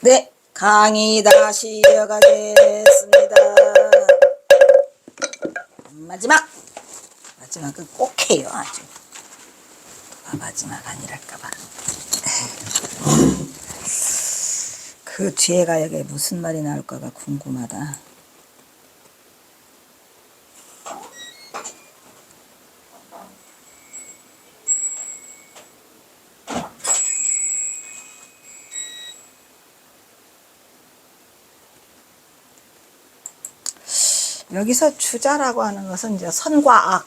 네, 강의 다시 이어가겠습니다. 마지막은 꼭 해요. 아주 마지막 아니랄까봐. 그 뒤에가 여기 무슨 말이 나올까가 궁금하다. 여기서 주자라고 하는 것은 이제 선과 악,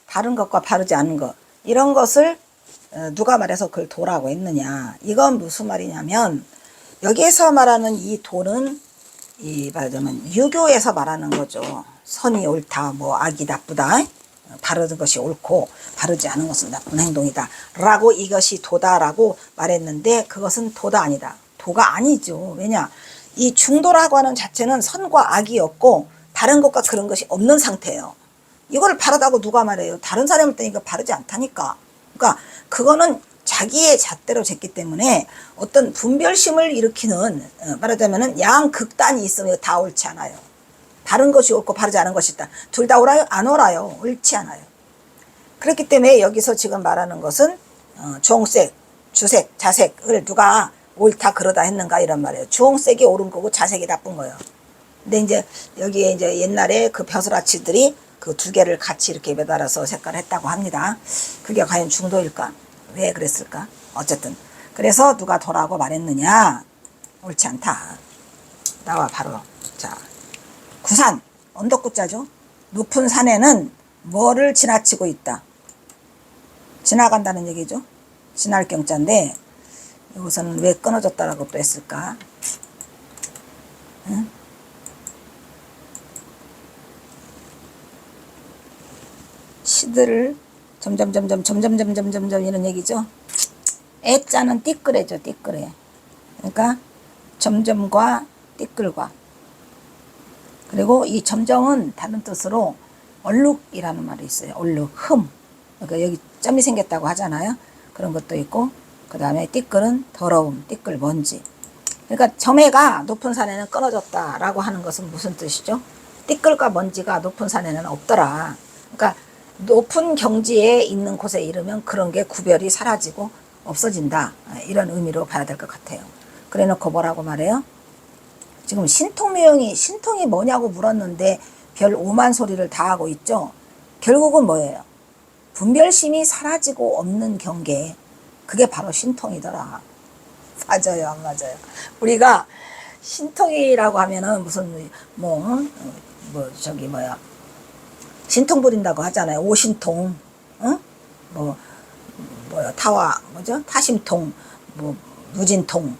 바른 것과 바르지 않은 것, 이런 것을 누가 말해서 그걸 도라고 했느냐. 이건 무슨 말이냐면, 여기에서 말하는 이 도는 말하자면 유교에서 말하는 거죠. 선이 옳다, 뭐 악이 나쁘다, 바르는 것이 옳고 바르지 않은 것은 나쁜 행동이다 라고 이것이 도다라고 말했는데, 그것은 도가 아니다. 도가 아니죠. 왜냐, 이 중도라고 하는 자체는 선과 악이 없고 바른 것과 그런 것이 없는 상태예요. 이걸 바르다고 누가 말해요? 다른 사람을 때니까 바르지 않다니까. 그러니까 그거는 자기의 잣대로 쟀기 때문에 어떤 분별심을 일으키는, 말하자면은 양극단이 있으면 다 옳지 않아요. 바른 것이 옳고 바르지 않은 것이 있다. 둘 다 옳아요? 안 옳아요. 옳지 않아요. 그렇기 때문에 여기서 지금 말하는 것은 주홍색, 주색, 자색을 누가 옳다 그러다 했는가 이런 말이에요. 주홍색이 옳은 거고 자색이 나쁜 거예요. 근데 이제 여기에 이제 옛날에 그 벼슬아치들이 그 두 개를 같이 이렇게 매달아서 색깔을 했다고 합니다. 그게 과연 중도일까? 왜 그랬을까? 어쨌든 그래서 누가 도라고 말했느냐? 옳지 않다. 나와 바로. 자, 구산, 언덕구자죠. 높은 산에는 뭐를 지나치고 있다? 지나간다는 얘기죠. 지날 경자인데 이것은 왜 끊어졌다라고 또 했을까? 응? 시들을 점점 이런 얘기죠. 애자는 띠끄레죠. 띠끄레. 그러니까 점점과 띠끌과, 그리고 이 점점은 다른 뜻으로 얼룩이라는 말이 있어요. 얼룩, 흠. 그러니까 여기 점이 생겼다고 하잖아요. 그런 것도 있고, 그 다음에 띠끌은 더러움, 띠끌, 먼지. 그러니까 점해가 높은 산에는 끊어졌다라고 하는 것은 무슨 뜻이죠? 띠끌과 먼지가 높은 산에는 없더라. 그러니까 높은 경지에 있는 곳에 이르면 그런 게 구별이 사라지고 없어진다. 이런 의미로 봐야 될 것 같아요. 그래 놓고 뭐라고 말해요? 지금 신통이 뭐냐고 물었는데 별 오만 소리를 다 하고 있죠. 결국은 뭐예요? 분별심이 사라지고 없는 경계, 그게 바로 신통이더라. 맞아요, 안 맞아요? 우리가 신통이라고 하면은 무슨 저기 신통 부린다고 하잖아요. 오신통, 어? 타심통, 무진통,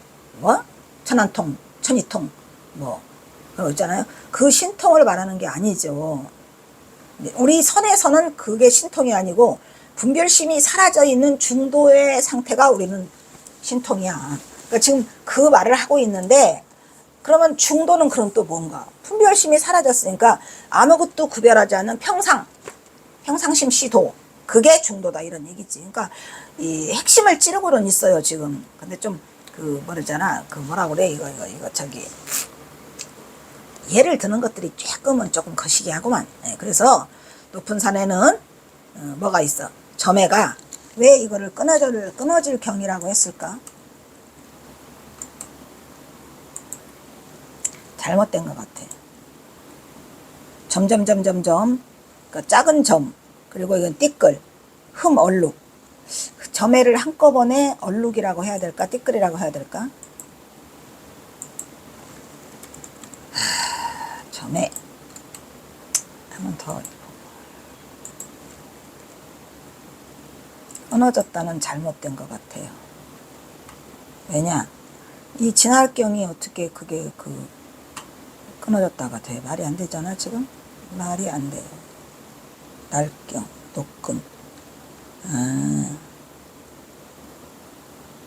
천안통, 천이통, 그런 거 있잖아요. 그 신통을 말하는 게 아니죠. 우리 선에서는 그게 신통이 아니고 분별심이 사라져 있는 중도의 상태가 우리는 신통이야. 그러니까 지금 그 말을 하고 있는데, 그러면 중도는 그럼 또 뭔가? 분별심이 사라졌으니까 아무것도 구별하지 않는 평상심 시도, 그게 중도다 이런 얘기지. 그러니까 이 핵심을 찌르고는 있어요 지금. 근데 좀 뭐라 그래 이거 저기 예를 드는 것들이 조금 거시기 하구만. 그래서 높은 산에는 뭐가 있어? 점해가 왜 이거를 끊어질 경이라고 했을까? 잘못된 것 같아. 점점 그 작은 점, 그리고 이건 띠끌, 흠, 얼룩. 점해를 한꺼번에 얼룩이라고 해야 될까? 띠끌이라고 해야 될까? 점해 한번 더. 끊어졌다는 잘못된 것 같아요. 왜냐, 이 진할경이 어떻게 그게 끊어졌다가 돼? 말이 안 되잖아 지금. 말이 안 돼. 날경, 녹금,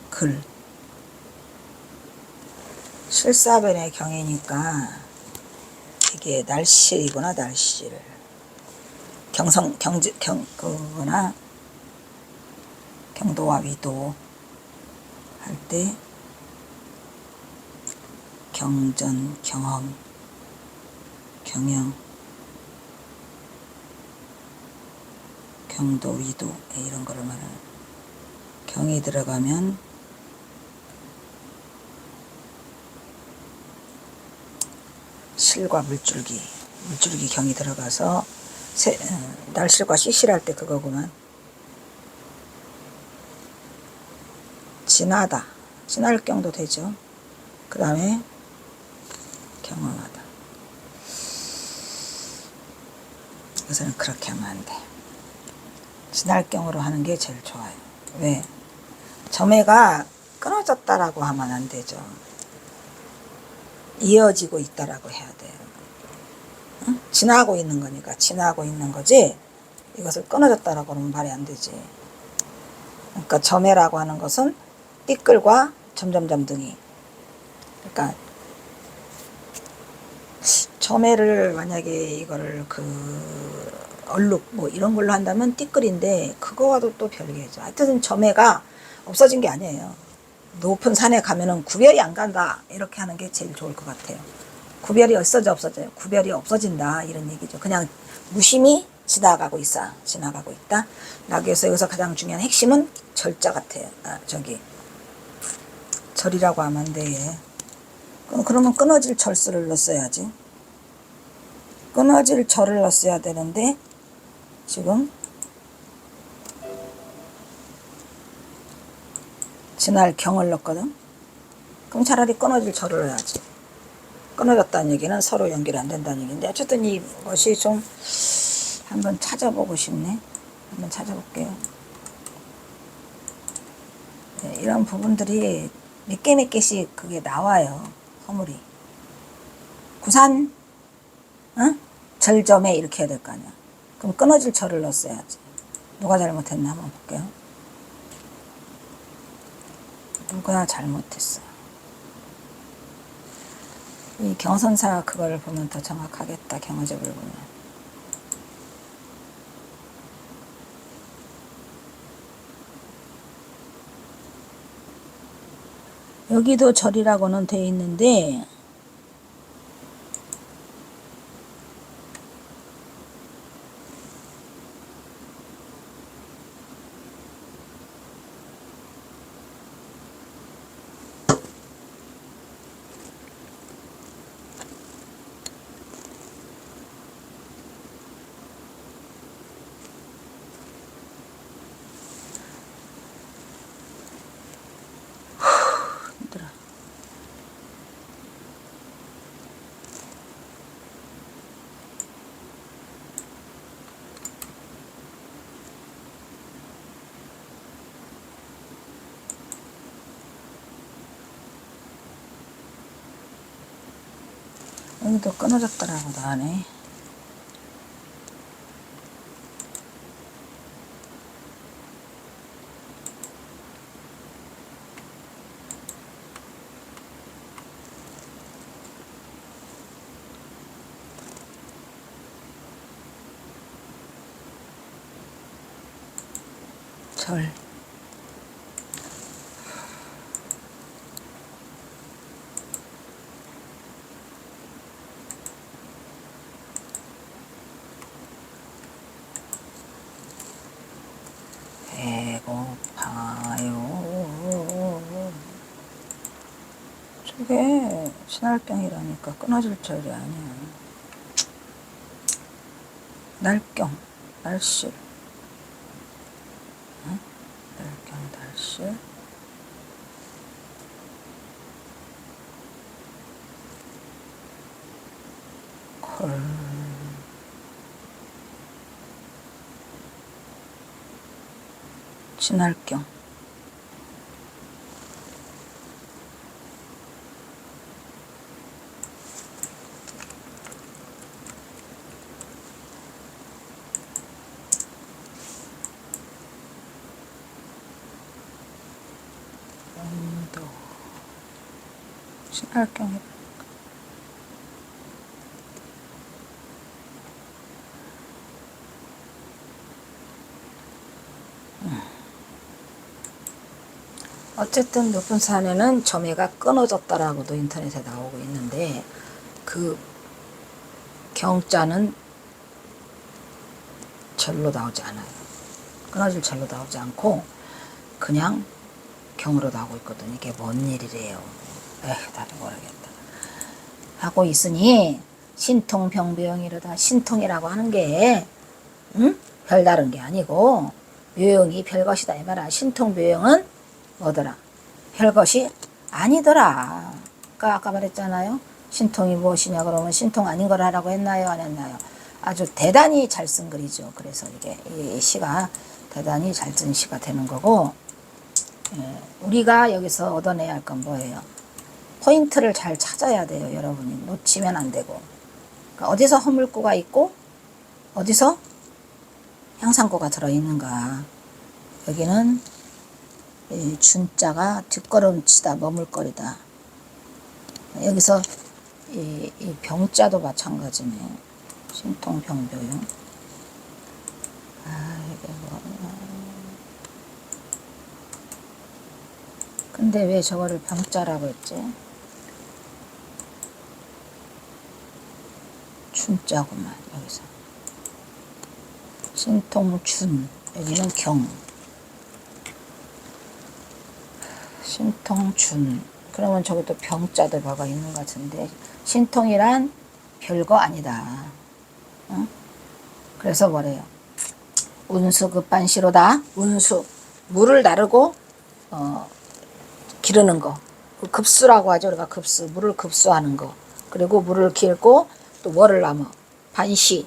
글, 실사변의 경이니까 이게 날실이구나. 날실, 그거나 경도와 위도 할 때 경전, 경험, 경영, 경도, 위도 이런 거를 말하는 경이 들어가면 실과 물줄기 경이 들어가서 날실과 시실할 때 그거구만. 지나다, 지날 경도 되죠. 그 다음에 경험하다. 이것은 그렇게 하면 안 돼. 지날 경으로 하는 게 제일 좋아요. 왜? 점애가 끊어졌다라고 하면 안 되죠. 이어지고 있다라고 해야 돼요. 응? 지나고 있는 거니까 지나고 있는 거지 이것을 끊어졌다라고 하면 말이 안 되지. 그러니까 점애라고 하는 것은 띠끌과 점점점 등이, 그러니까 점애를 만약에 이거를 얼룩 뭐 이런 걸로 한다면 띠끌인데 그거와도 또 별개죠. 하여튼 점애가 없어진 게 아니에요. 높은 산에 가면은 구별이 안 간다 이렇게 하는 게 제일 좋을 것 같아요. 구별이 없어져요. 구별이 없어진다 이런 얘기죠. 그냥 무심히 지나가고 있다. 나에서 여기서 가장 중요한 핵심은 절자 같아요. 절이라고 하면 안 돼. 그러면 끊어질 절수를 넣었어야지. 끊어질 절을 넣었어야 되는데 지금 지날 경을 넣었거든. 그럼 차라리 끊어질 절을 해야지. 끊어졌다는 얘기는 서로 연결이 안 된다는 얘기인데 어쨌든 이것이 좀 한번 찾아보고 싶네. 한번 찾아볼게요. 네, 이런 부분들이 몇 개씩 그게 나와요. 허물이. 구산, 응? 절점에 이렇게 해야 될 거 아니야. 그럼 끊어질 절을 넣었어야지. 누가 잘못했나 한번 볼게요. 누가 잘못했어. 이 경선사 그걸 보면 더 정확하겠다. 경어접을 보면. 여기도 절이라고는 돼 있는데 힘들어. 여기도 끊어졌더라고도 하네. 절. 배고파요. 저게 신할병이라니까 끊어질 절이 아니야. 날경, 날실. 응? 날경, 날실. 콜. 진할경. 영도. 진할경이. 어쨌든 높은 산에는 점회가 끊어졌다라고도 인터넷에 나오고 있는데 그 경자는 절로 나오지 않아요. 끊어질 절로 나오지 않고 그냥 경으로 나오고 있거든. 이게 뭔 일이래요. 에휴, 나도 모르겠다. 하고 있으니 신통병묘형이로다. 신통이라고 하는 게 별다른 게 아니고 묘형이 별것이다 이 말이야. 신통묘형은 뭐더라? 별것이 아니더라. 그러니까 아까 말했잖아요. 신통이 무엇이냐 그러면 신통 아닌 걸 하라고 했나요? 안 했나요? 아주 대단히 잘 쓴 글이죠. 그래서 이게 이 시가 대단히 잘 쓴 시가 되는 거고, 우리가 여기서 얻어내야 할 건 뭐예요? 포인트를 잘 찾아야 돼요. 여러분이 놓치면 안 되고. 그러니까 어디서 허물구가 있고 어디서 향상구가 들어있는가. 여기는 이 준자가 뒷걸음치다 머물거리다. 여기서 이 병자도 마찬가지네. 신통병묘용. 이게 뭐. 근데 왜 저거를 병자라고 했지? 준자구만, 여기서. 신통준. 여기는 경. 신통준. 그러면 저것도 병자도 뭐가 있는 것 같은데, 신통이란 별거 아니다. 응? 그래서 뭐래요? 운수 급반시로다. 운수. 물을 나르고, 기르는 거. 급수라고 하죠. 우리가 급수. 물을 급수하는 거. 그리고 물을 길고, 또 뭐를 남어. 반시.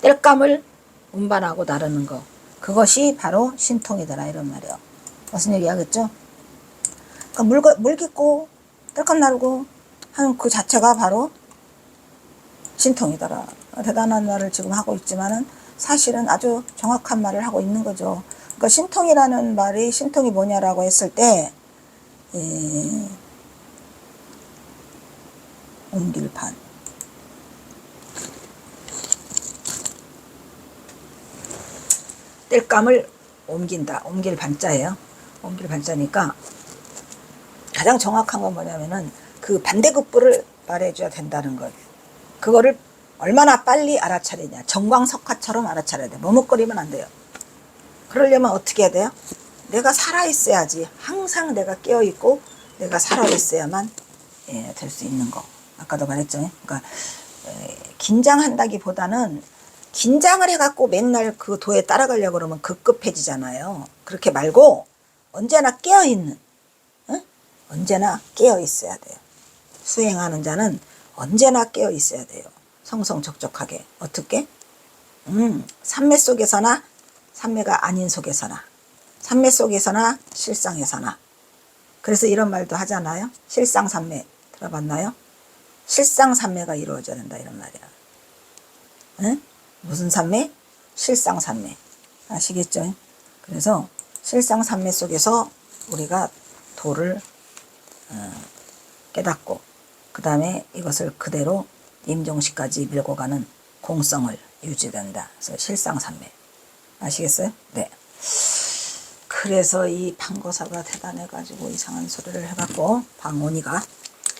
땔감을 운반하고 나르는 거. 그것이 바로 신통이더라. 이런 말이요. 무슨 얘기 하겠죠? 그러니까 물 깃고 땔감 나르고 하는 그 자체가 바로 신통이더라. 대단한 말을 지금 하고 있지만은 사실은 아주 정확한 말을 하고 있는 거죠. 그러니까 신통이라는 말이 신통이 뭐냐라고 했을 때 옮길판. 땔감을 옮긴다. 옮길 반자예요. 옮길 반자니까 가장 정확한 건 뭐냐면은 그 반대급부를 말해줘야 된다는 것. 그거를 얼마나 빨리 알아차리냐. 정광석화처럼 알아차려야 돼. 머뭇거리면 안 돼요. 그러려면 어떻게 해야 돼요? 내가 살아있어야지. 항상 내가 깨어있고 내가 살아있어야만 될 수 있는 거. 아까도 말했죠. 그러니까 긴장한다기보다는 긴장을 해갖고 맨날 그 도에 따라가려고 그러면 급급해지잖아요. 그렇게 말고 언제나 깨어있는, 언제나 깨어있어야 돼요. 수행하는 자는 언제나 깨어있어야 돼요. 성성적적하게. 어떻게? 삼매 속에서나 삼매가 아닌 속에서나, 삼매 속에서나 실상에서나. 그래서 이런 말도 하잖아요. 실상삼매 들어봤나요? 실상삼매가 이루어져야 된다 이런 말이야. 응? 무슨 삼매? 실상삼매. 아시겠죠? 그래서 실상삼매 속에서 우리가 도를 깨닫고 그 다음에 이것을 그대로 임종시까지 밀고 가는 공성을 유지된다. 그래서 실상삼매. 아시겠어요? 네. 그래서 이 방거사가 대단해가지고 이상한 소리를 해갖고 방온이가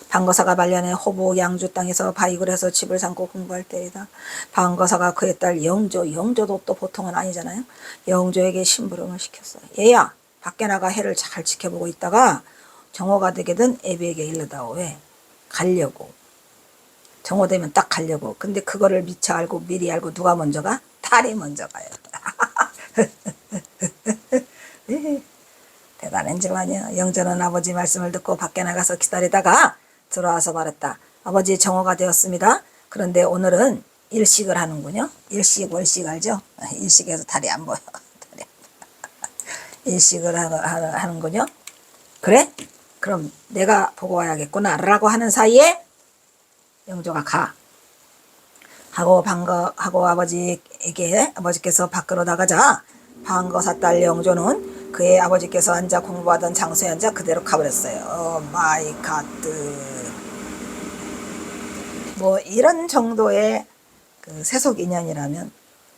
방거사가 말년에 호부 양주 땅에서 바익을 해서 집을 삼고 공부할 때이다. 방거사가 그의 딸 영조도 또 보통은 아니잖아요. 영조에게 심부름을 시켰어요. 얘야 밖에 나가 해를 잘 지켜보고 있다가 정오가 되게 된 애비에게 일러다오. 왜? 가려고. 정오되면 딱 가려고. 근데 그거를 미처 알고 미리 알고 누가 먼저 가? 딸이 먼저 가요. 대단한지만요. 영조는 아버지 말씀을 듣고 밖에 나가서 기다리다가 들어와서 말했다. 아버지 정오가 되었습니다. 그런데 오늘은 일식을 하는군요. 일식 월식 알죠? 일식에서 달이 안 보여. 일식을 하는군요. 그래? 그럼 내가 보고 와야겠구나 라고 하는 사이에 영조가 가. 하고 아버지께서 밖으로 나가자 방거사 딸 영조는 그의 아버지께서 앉아 공부하던 장소에 앉아 그대로 가버렸어요. 마이 갓드. 뭐 이런 정도의 그 세속 인연이라면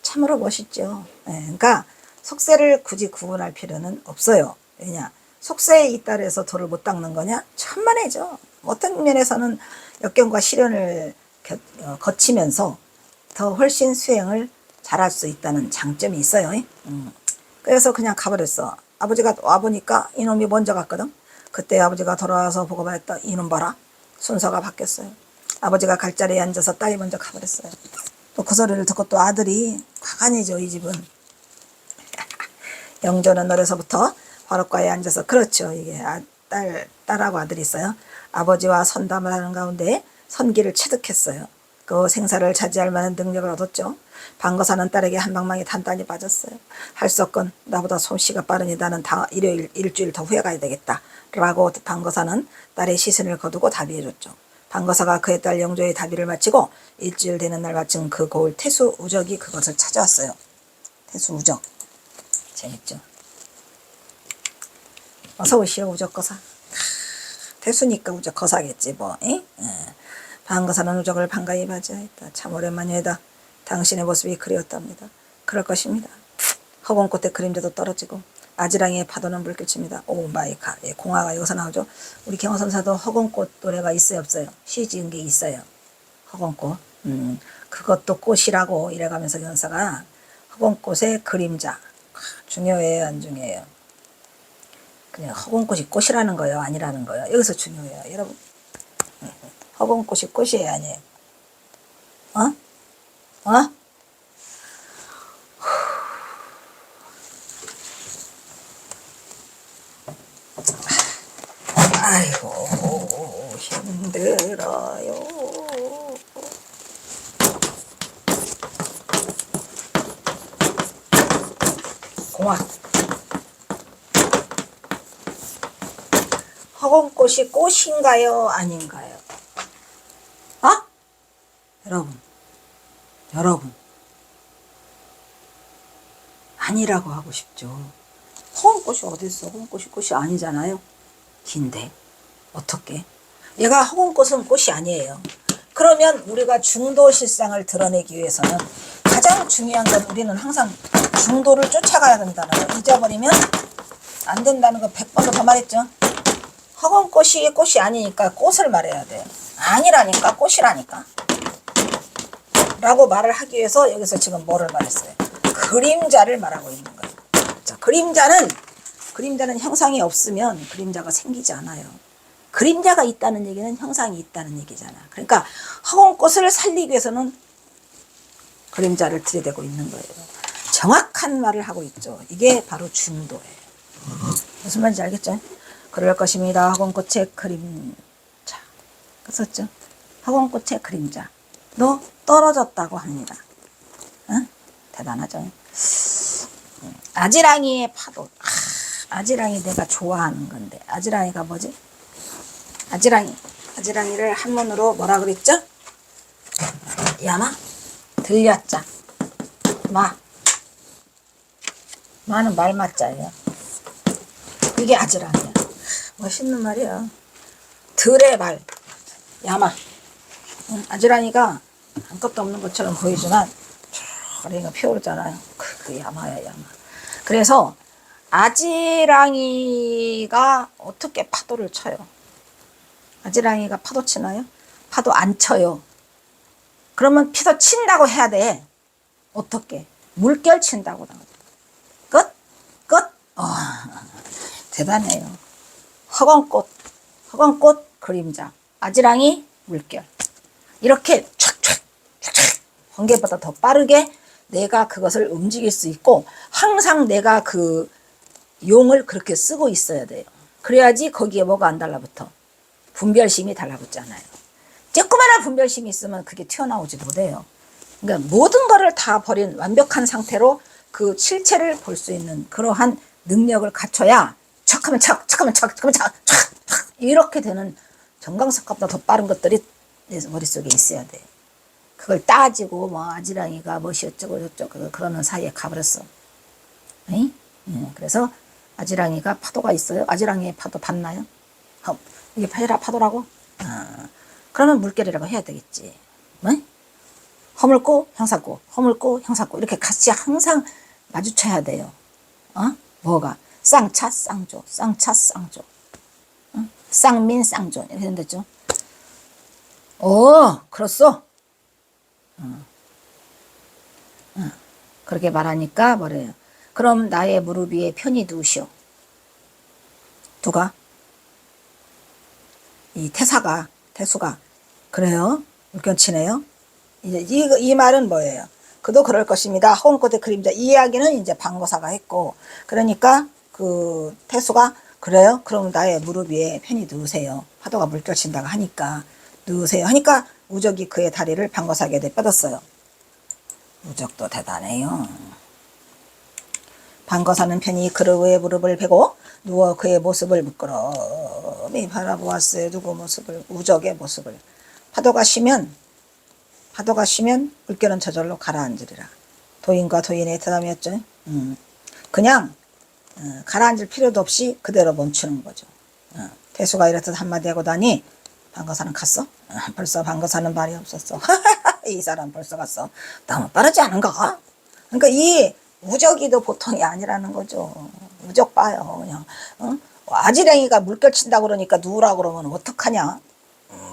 참으로 멋있죠. 그러니까 속세를 굳이 구분할 필요는 없어요. 왜냐? 속세에 있다 해서 돌을 못 닦는 거냐? 천만에죠. 어떤 면에서는 역경과 시련을 거치면서 더 훨씬 수행을 잘할 수 있다는 장점이 있어요. 그래서 그냥 가버렸어. 아버지가 와보니까 이놈이 먼저 갔거든. 그때 아버지가 돌아와서 보고 말했다. 이놈 봐라. 순서가 바뀌었어요. 아버지가 갈 자리에 앉아서 딸이 먼저 가버렸어요. 또 그 소리를 듣고 또 아들이 과간이죠. 이 집은. 영조는 어려서부터 화롯가에 앉아서 그렇죠. 이게 딸하고 아들이 있어요. 아버지와 선담을 하는 가운데 선기를 체득했어요. 그 생사를 차지할 만한 능력을 얻었죠. 방거사는 딸에게 한 방망이 단단히 빠졌어요. 할 수 없건 나보다 솜씨가 빠르니 나는 일주일 더 후에 가야 되겠다. 라고 방거사는 딸의 시선을 거두고 답의해줬죠. 방거사가 그의 딸 영조의 답의를 마치고 일주일 되는 날 마침 그 고을 태수우적이 그것을 찾아왔어요. 태수우적. 재밌죠. 어서 오시오 우적거사. 태수니까 우적거사겠지 뭐. 방거사는 우적을 반가이 맞이하였다. 참 오랜만이다. 당신의 모습이 그리웠답니다. 그럴 것입니다. 허공꽃의 그림자도 떨어지고 아지랑이의 파도는 물결칩니다. 오 마이 갓. 예, 공화가 여기서 나오죠. 우리 경호선사도 허공꽃 노래가 있어요 없어요? 시 지은 게 있어요. 허공꽃. 그것도 꽃이라고 이래가면서 경호사가 허공꽃의 그림자. 중요해요 안 중요해요? 그냥 허공꽃이 꽃이라는 거예요 아니라는 거예요? 여기서 중요해요 여러분. 허공꽃이 꽃이에요 아니에요? 아이고 힘들어요. 공화. 허공꽃이 꽃인가요 아닌가요? 여러분 아니라고 하고 싶죠. 허공꽃이 어딨어? 허공꽃이 꽃이 아니잖아요. 긴데 어떻게? 얘가 허공꽃은 꽃이 아니에요. 그러면 우리가 중도실상을 드러내기 위해서는 가장 중요한 건 우리는 항상 중도를 쫓아가야 된다는 거. 잊어버리면 안 된다는 거 100번도 더 말했죠. 허공꽃이 꽃이 아니니까 꽃을 말해야 돼요. 아니라니까 꽃이라니까 라고 말을 하기 위해서 여기서 지금 뭐를 말했어요? 그림자를 말하고 있는 거예요. 자, 그림자는 형상이 없으면 그림자가 생기지 않아요. 그림자가 있다는 얘기는 형상이 있다는 얘기잖아. 그러니까 허공꽃을 살리기 위해서는 그림자를 들이대고 있는 거예요. 정확한 말을 하고 있죠. 이게 바로 중도예요. 무슨 말인지 알겠죠? 그럴 것입니다. 허공꽃의 그림자. 썼죠? 허공꽃의 그림자. 너 떨어졌다고 합니다. 응? 대단하죠? 아지랑이의 파도. 아지랑이 내가 좋아하는 건데. 아지랑이가 뭐지? 아지랑이를 한문으로 뭐라 그랬죠? 야마? 들렸자. 마는 말맞자예요. 이게 아지랑이야. 멋있는 말이야. 들의 말. 야마. 아지랑이가 아무것도 없는 것처럼 보이지만 저리가 피어오르잖아요. 그 야마야 야마. 그래서 아지랑이가 어떻게 파도를 쳐요? 아지랑이가 파도 치나요? 파도 안 쳐요. 그러면 피도 친다고 해야 돼. 어떻게? 물결 친다고. 끝? 대단해요. 허공꽃 그림자. 아지랑이 물결. 이렇게 촥촥 번개보다 더 빠르게 내가 그것을 움직일 수 있고 항상 내가 그 용을 그렇게 쓰고 있어야 돼요. 그래야지 거기에 뭐가 안 달라붙어. 분별심이 달라붙잖아요. 조그마한 분별심이 있으면 그게 튀어나오지 못해요. 그러니까 모든 거를 다 버린 완벽한 상태로 그 실체를 볼 수 있는 그러한 능력을 갖춰야 척하면 척 이렇게 되는 정강석보다 더 빠른 것들이 내 머릿속에 있어야 돼. 그걸 따지고 뭐 아지랑이가 뭐시 어쩌고 저쩌고 그러는 사이에 가버렸어. 그래서 아지랑이가 파도가 있어요. 아지랑이의 파도 봤나요? 이게 파도라고? 그러면 물결이라고 해야 되겠지. 허물고 형사고 허물고 형사고 이렇게 같이 항상 마주쳐야 돼요. 뭐가? 쌍차 쌍조, 쌍차 쌍조, 쌍민 쌍조 이렇게 된댔죠. 그렇소. 그렇게 말하니까 뭐래요? 그럼 나의 무릎 위에 편히 두시오. 누가? 이 태수가. 그래요? 물견치네요. 이제 이 말은 뭐예요? 그도 그럴 것입니다. 허운꽃의 그림자. 이 이야기는 이제 방거사가 했고, 그러니까 그 태수가 그래요? 그럼 나의 무릎 위에 편히 누우세요. 파도가 물결친다고 하니까 누우세요. 하니까 우적이 그의 다리를 방거사에게 뻗었어요. 우적도 대단해요. 방거사는 편히 그의 무릎을 베고 누워 그의 모습을 부끄러움이 바라보았어요. 누구 모습을? 우적의 모습을. 파도가 쉬면 물결은 저절로 가라앉으리라. 도인과 도인의 대담이었죠. 그냥 가라앉을 필요도 없이 그대로 멈추는 거죠. 태수가 이렇듯 한마디 하고 나니 방거사는 갔어? 벌써 방거사는 말이 없었어. 이 사람 벌써 갔어. 너무 빠르지 않은가? 그러니까 이 우적이도 보통이 아니라는 거죠. 우적 봐요. 그냥 아지랭이가 물결 친다고 그러니까 누우라고 그러면 어떡하냐?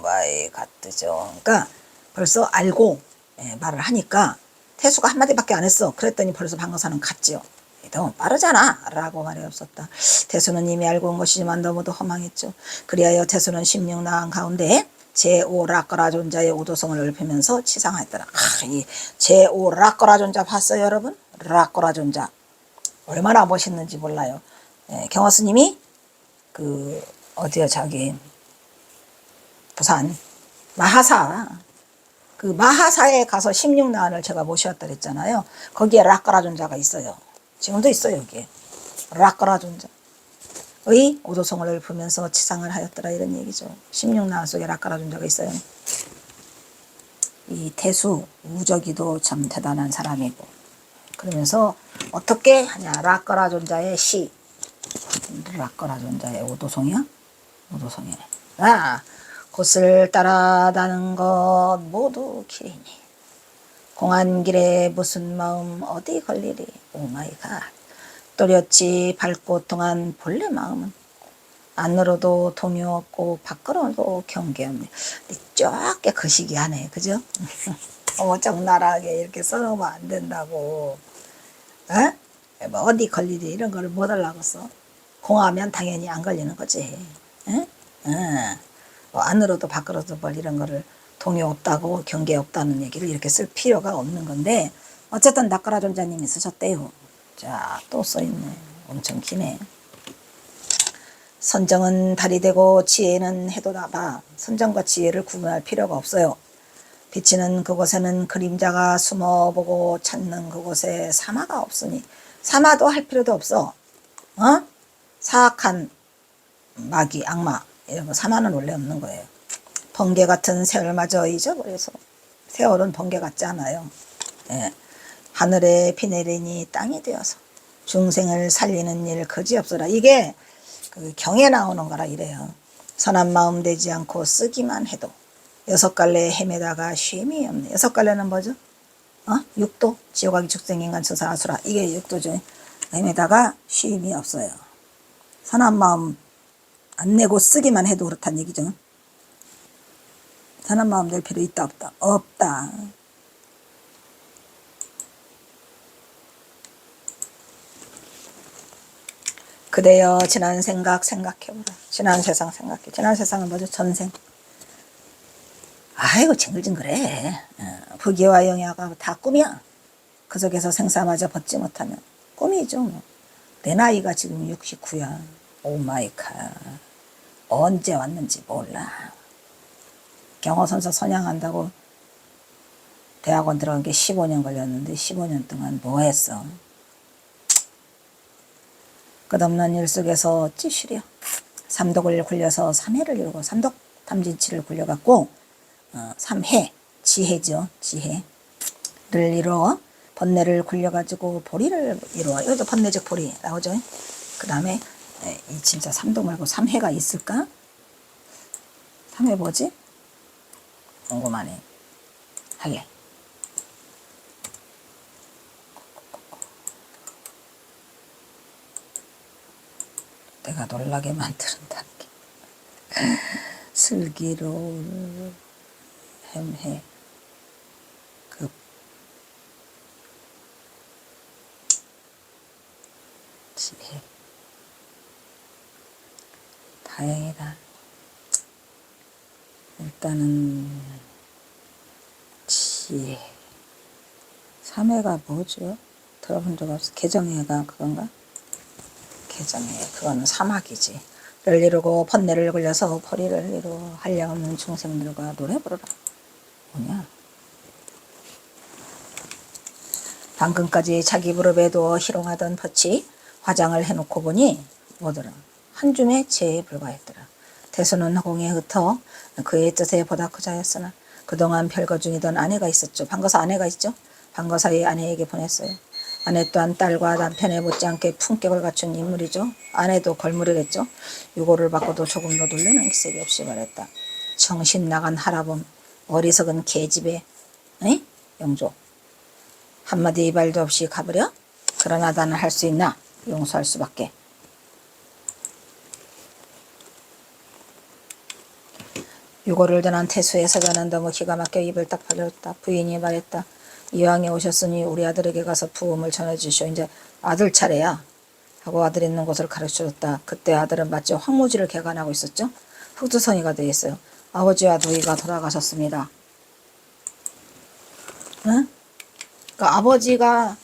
마이 같죠. 그러니까 벌써 알고 말을 하니까 태수가 한마디밖에 안 했어. 그랬더니 벌써 방거사는 갔지요. 너무 빠르잖아 라고 말이 없었다. 태수는 이미 알고 온 것이지만 너무도 허망했죠. 그리하여 태수는 16나항 가운데 제5라꺼라 존자의 오도성을 넓히면서 치상하였더라. 이 제5라꺼라 존자 봤어요 여러분? 라꺼라 존자 얼마나 멋있는지 몰라요. 경화스님이 어디요 저기 부산 마하사 그 마하사에 가서 16나한을 제가 모셨다 그랬잖아요. 거기에 라꺼라 존자가 있어요. 지금도 있어요 여기에. 라꺼라 존자의 오도성을 넓으면서 치상을 하였더라 이런 얘기죠. 16나한 속에 라꺼라 존자가 있어요. 이 태수 우적이도 참 대단한 사람이고 그러면서 어떻게 하냐. 라꺼라 존자의 시. 라꺼라 존자의 오도성이야? 오도성이네. 곳을 따라다는 것 모두 길이니 공안길에 무슨 마음 어디 걸리리. 오마이갓. 또렷이 밟고 통한 본래 마음은 안으로도 동요 없고 밖으로도 경계 없네. 쫙게 거시기 하네. 그죠? 적나라하게 이렇게 써놓으면 안 된다고. 뭐 어디 걸리리 이런 거를 못 하려고 써. 공하면 당연히 안 걸리는 거지. 뭐 안으로도 밖으로도 뭘 이런 거를 동요 없다고 경계 없다는 얘기를 이렇게 쓸 필요가 없는 건데 어쨌든 라꺼라 존자님이 쓰셨대요. 자, 또 써있네. 엄청 기네. 선정은 달이 되고 지혜는 해도다 봐. 선정과 지혜를 구분할 필요가 없어요. 비치는 그곳에는 그림자가 숨어보고 찾는 그곳에 사마가 없으니 사마도 할 필요도 없어. 사악한 마귀, 악마 이런 거 사마는 원래 없는 거예요. 번개 같은 세월마저 잊어버려서 세월은 번개 같지 않아요. 하늘에 비 내리니 땅이 되어서 중생을 살리는 일 그지없어라. 이게 그 경에 나오는 거라 이래요. 선한 마음 되지 않고 쓰기만 해도 여섯 갈래 헤매다가 쉼이 없네. 여섯 갈래는 뭐죠? 육도, 지옥하기 축생인간 천사 아수라. 이게 육도죠. 헤매다가 쉼이 없어요. 선한 마음 안 내고 쓰기만 해도 그렇다는 얘기죠. 선한 마음 낼 필요 있다 없다? 없다. 그대여 지난 생각 생각해보라. 지난 세상 생각해. 지난 세상은 뭐죠? 전생. 아이고 징글징글해. 부귀와 영야가 다 꿈이야. 그 속에서 생사마저 벗지 못하면 꿈이죠. 뭐. 내 나이가 지금 69야. 오마이갓. 언제 왔는지 몰라. 경호선서 선양한다고 대학원 들어간 게 15년 걸렸는데 15년 동안 뭐 했어? 끝없는 일 속에서 어찌 쉬려. 삼독을 굴려서 삼해를 이루고 삼독 탐진치를 굴려갖고 삼해 지혜죠. 지혜를 이루어 번뇌를 굴려가지고 보리를 이루어. 여기도 번뇌적 보리 나오죠. 그 다음에 이 진짜 삼독 말고 삼해가 있을까? 삼해 뭐지? 궁금하네. 하게. 내가 놀라게 만드는다. 슬기로울 햄해 급 지혜. 다행이다. 일단은 지혜. 3회가 뭐죠? 들어본 적 없어. 개정회가 그건가? 개정회. 그거는 사막이지. 를 이루고 번뇌를 굴려서 포리를 이루 한량없는 중생들과 노래 부르라. 뭐냐? 방금까지 자기 무릎에 두어 희롱하던 덫이 화장을 해놓고 보니 뭐더라? 한 줌의 재에 불과했더라. 태수는 허공에 흩어 그의 뜻에 보다 크자였으나 그동안 별거 중이던 아내가 있었죠. 방거사 아내가 있죠. 방거사의 아내에게 보냈어요. 아내 또한 딸과 남편에 못지않게 품격을 갖춘 인물이죠. 아내도 걸물이겠죠. 유고를 받고도 조금도 놀리는 기색이 없이 말했다. 정신 나간 할아범, 어리석은 계집애, 에이? 영조. 한마디 말도 없이 가버려? 그러나 나는 할 수 있나? 용서할 수밖에. 유고를 전한 태수의 사자는 너무 기가 막혀 입을 딱 벌렸다. 부인이 말했다. 이왕에 오셨으니 우리 아들에게 가서 부음을 전해주시오. 이제 아들 차례야. 하고 아들 있는 곳을 가르쳐줬다. 그때 아들은 마치 황무지를 개간하고 있었죠. 흑두성이가 되어 있어요. 아버지와 누이가 돌아가셨습니다. 응? 그러니까 아버지가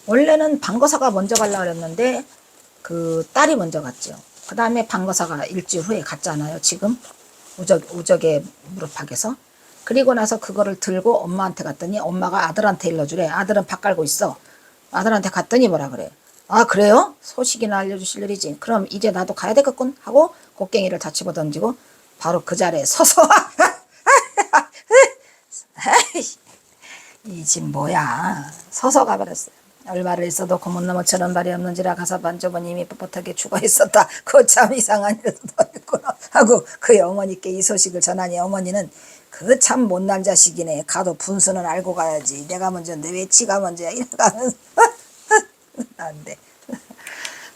원래는 방거사가 먼저 가려고 그랬는데 그 딸이 먼저 갔죠. 그 다음에 방거사가 일주일 후에 갔잖아요. 지금 우적의 무릎팍에서. 그리고 나서 그거를 들고 엄마한테 갔더니 엄마가 아들한테 일러주래. 아들은 밥 깔고 있어. 아들한테 갔더니 뭐라 그래. 아 그래요? 소식이나 알려주실 일이지. 그럼 이제 나도 가야 되겠군 하고 곡괭이를 다 집어던지고 바로 그 자리에 서서 이 집 뭐야. 서서 가버렸어요. 얼마를 있어도 고문 너머처럼 발이 없는지라 가서 만져보니 이미 뻣뻣하게 죽어있었다. 그 참 이상한 일도 더 있구나 하고 그의 어머니께 이 소식을 전하니 어머니는 그 참 못난 자식이네. 가도 분수는 알고 가야지. 내가 먼저인데 왜 지가 먼저야. 이래가면서 안돼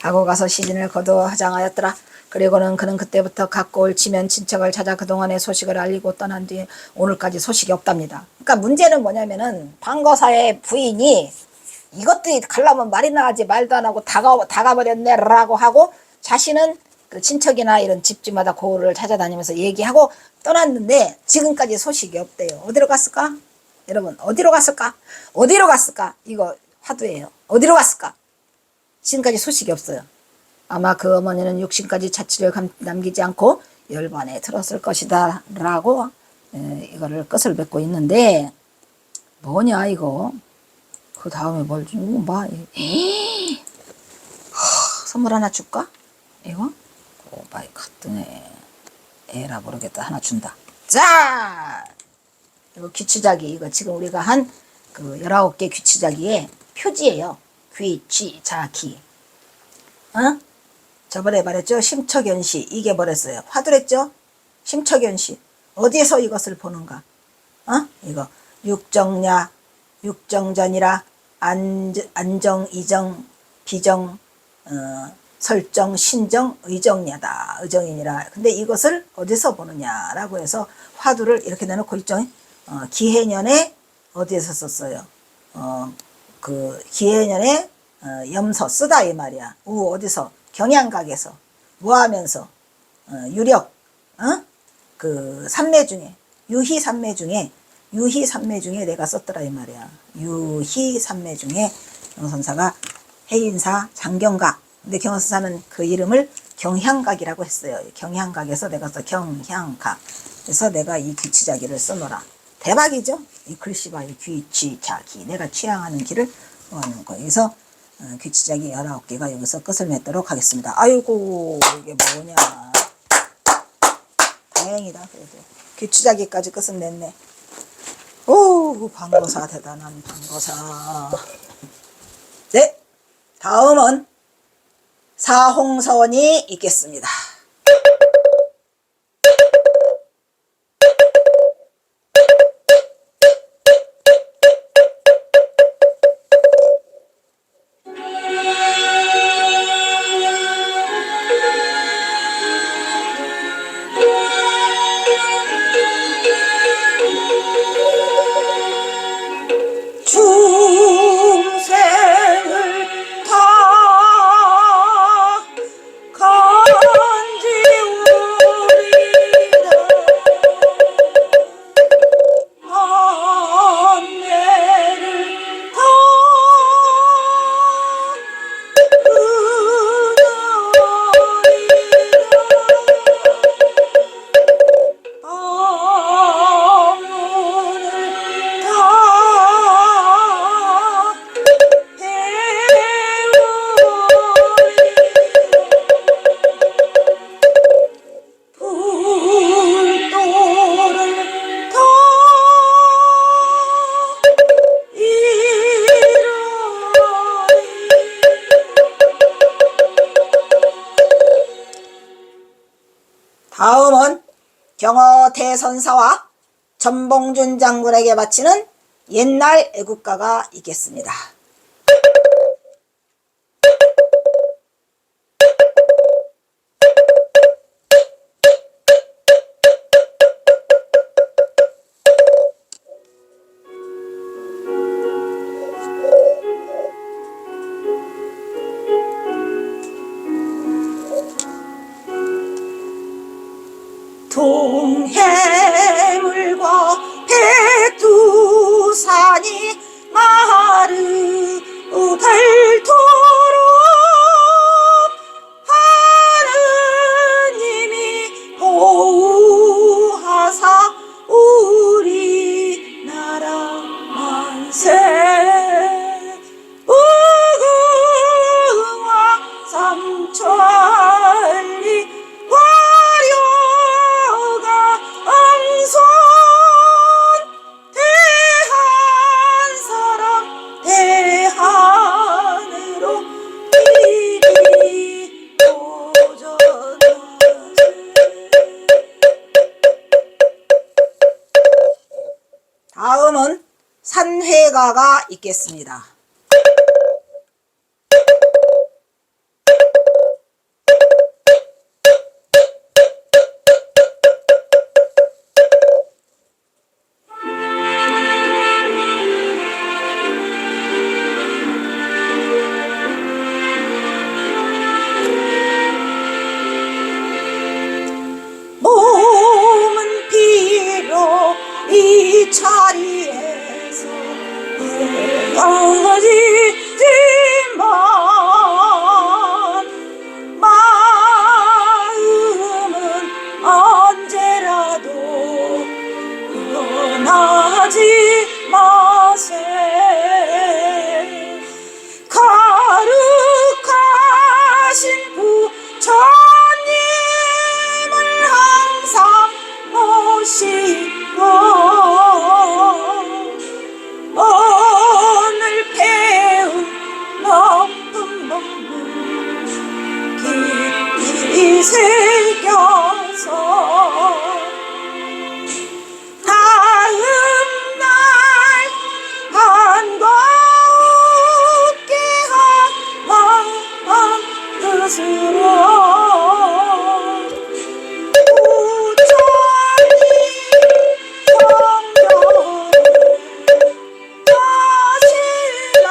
하고 가서 시신을 거두어 화장하였더라. 그리고는 그는 그때부터 갖고 올 치면 친척을 찾아 그동안의 소식을 알리고 떠난 뒤에 오늘까지 소식이 없답니다. 그러니까 문제는 뭐냐면은 방거사의 부인이 이것들이 가려면 말이나 하지 말도 안 하고 다가버렸네 라고 하고 자신은 그 친척이나 이런 집집마다 고을을 찾아다니면서 얘기하고 떠났는데 지금까지 소식이 없대요. 어디로 갔을까? 여러분 어디로 갔을까? 어디로 갔을까? 이거 화두예요. 어디로 갔을까? 지금까지 소식이 없어요. 아마 그 어머니는 육신까지 자취를 남기지 않고 열반에 들었을 것이다 라고 이거를 끝을 맺고 있는데 뭐냐 이거. 그 다음에 뭘 주고 봐. 선물 하나 줄까? 이거? 오바이 카드네. 에라 모르겠다. 하나 준다. 자! 이거 귀치자기. 이거 지금 우리가 한 그 19개 귀치자기의 표지예요. 귀치자기. 어? 저번에 말했죠? 심척연시. 이게 뭐랬어요? 화두랬죠? 심척연시. 어디에서 이것을 보는가? 어? 이거. 육정야. 육정전이라 안정, 이정, 비정, 설정, 신정, 의정야다. 의정이니라. 근데 이것을 어디서 보느냐라고 해서 화두를 이렇게 내놓고 있죠. 기해년에 어디에서 썼어요? 그 기해년에 염서 쓰다 이 말이야. 어디서? 경양각에서. 뭐 하면서? 유력, 그 삼매 중에, 유희삼매 중에 내가 썼더라 이 말이야. 유희삼매 중에 경선사가 해인사 장경각. 근데 경선사는 그 이름을 경향각이라고 했어요. 경향각에서 내가 써 경향각. 그래서 내가 이 귀치자기를 써놓으라. 대박이죠? 이 글씨 봐. 이 귀치자기. 내가 취향하는 길을 모아놓은 거예요. 그래서 귀치자기 19개가 여기서 끝을 맺도록 하겠습니다. 아이고 이게 뭐냐. 다행이다. 그래도 귀치자기까지 끝을 냈네. 오, 방거사 대단한 방거사. 네, 다음은 사홍선이 있겠습니다. 병어 대선사와 전봉준 장군에게 바치는 옛날 애국가가 있겠습니다. 동해물과 백두산이 마르달토록 하느님이 보호하사 우리나라 만세. 우궁화 삼천리 화려가 엉손 대한 사람 대한으로 이리 도전하세. 다음은 산회가가 있겠습니다. 몸은 비록 이 자리에서 헤어지지만 마음은 언제라도 떠나지 마세. 거룩하신 부처님을 항상 모시고 오늘 배운 높은 법문 깊이 새겨서 다음날 반갑게 한 뜻으로 부처님 성전을 다시는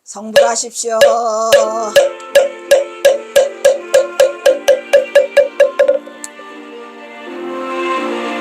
성불하십시오.